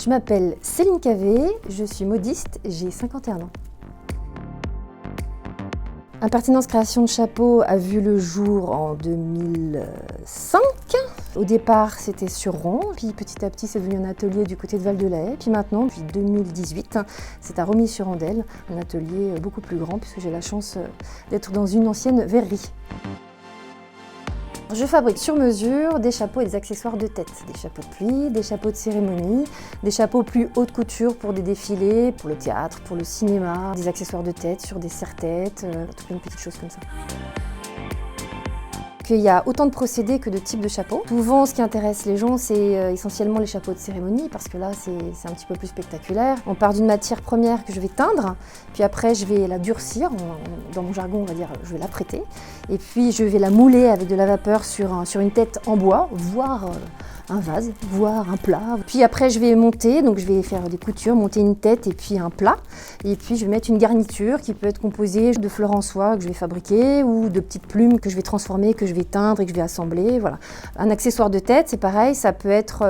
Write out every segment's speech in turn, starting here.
Je m'appelle Céline Cavé, je suis modiste, j'ai 51 ans. Impertinence création de chapeaux a vu le jour en 2005. Au départ, c'était sur Rouen, puis petit à petit, c'est devenu un atelier du côté de Val-de-la-Haye. Puis maintenant, depuis 2018, c'est à Romilly-sur-Andelle, un atelier beaucoup plus grand puisque j'ai la chance d'être dans une ancienne verrerie. Je fabrique sur mesure des chapeaux et des accessoires de tête, des chapeaux de pluie, des chapeaux de cérémonie, des chapeaux plus haute couture pour des défilés, pour le théâtre, pour le cinéma, des accessoires de tête sur des serre-têtes, toutes plein de petites choses comme ça. Il y a autant de procédés que de types de chapeaux. Souvent, ce qui intéresse les gens, c'est essentiellement les chapeaux de cérémonie, parce que là, c'est un petit peu plus spectaculaire. On part d'une matière première que je vais teindre, puis après, je vais la durcir. Dans mon jargon, on va dire, je vais la prêter. Et puis, je vais la mouler avec de la vapeur sur une tête en bois, voire un vase, voire un plat. Puis après, je vais monter, donc je vais faire des coutures, monter une tête et puis un plat. Et puis, je vais mettre une garniture qui peut être composée de fleurs en soie que je vais fabriquer ou de petites plumes que je vais transformer, que je vais teindre et que je vais assembler. Voilà. Un accessoire de tête, c'est pareil, ça peut être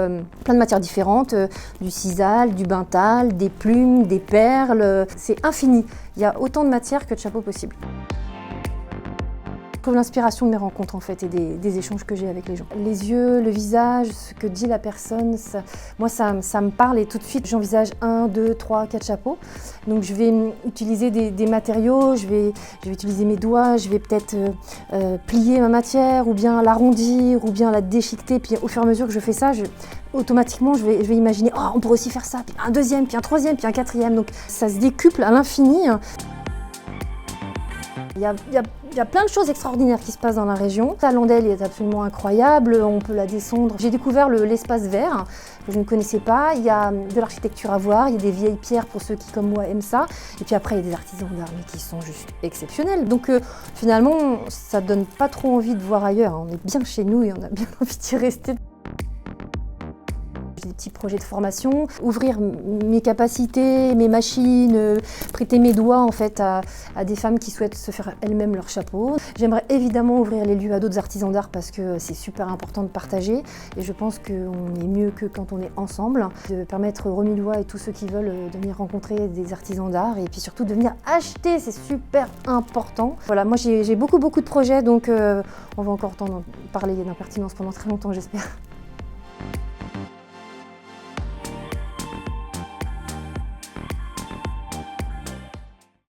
plein de matières différentes, du sisal, du bintal, des plumes, des perles. C'est infini. Il y a autant de matières que de chapeaux possibles. Je trouve l'inspiration de mes rencontres en fait et des échanges que j'ai avec les gens. Les yeux, le visage, ce que dit la personne, moi ça me parle et tout de suite j'envisage 1, 2, 3, 4 chapeaux. Donc je vais utiliser des matériaux, je vais utiliser mes doigts, je vais peut-être plier ma matière ou bien l'arrondir ou bien la déchiqueter. Puis au fur et à mesure que je fais ça, automatiquement je vais imaginer oh, on pourrait aussi faire ça, puis un deuxième, puis un troisième, puis un quatrième. Donc ça se décuple à l'infini. Il y a plein de choses extraordinaires qui se passent dans la région. Landelle est absolument incroyable, on peut la descendre. J'ai découvert l'espace vert que je ne connaissais pas. Il y a de l'architecture à voir, il y a des vieilles pierres pour ceux qui, comme moi, aiment ça. Et puis après, il y a des artisans d'art qui sont juste exceptionnels. Donc finalement, ça donne pas trop envie de voir ailleurs. On est bien chez nous et on a bien envie d'y rester. J'ai des petits projets de formation, ouvrir mes capacités, mes machines, prêter mes doigts en fait à des femmes qui souhaitent se faire elles-mêmes leur chapeau. J'aimerais évidemment ouvrir les lieux à d'autres artisans d'art parce que c'est super important de partager et je pense qu'on est mieux que quand on est ensemble. De permettre aux Romillois et tous ceux qui veulent de venir rencontrer des artisans d'art et puis surtout de venir acheter, c'est super important. Voilà, moi j'ai beaucoup de projets donc on va encore entendre parler d'impertinence pendant très longtemps j'espère.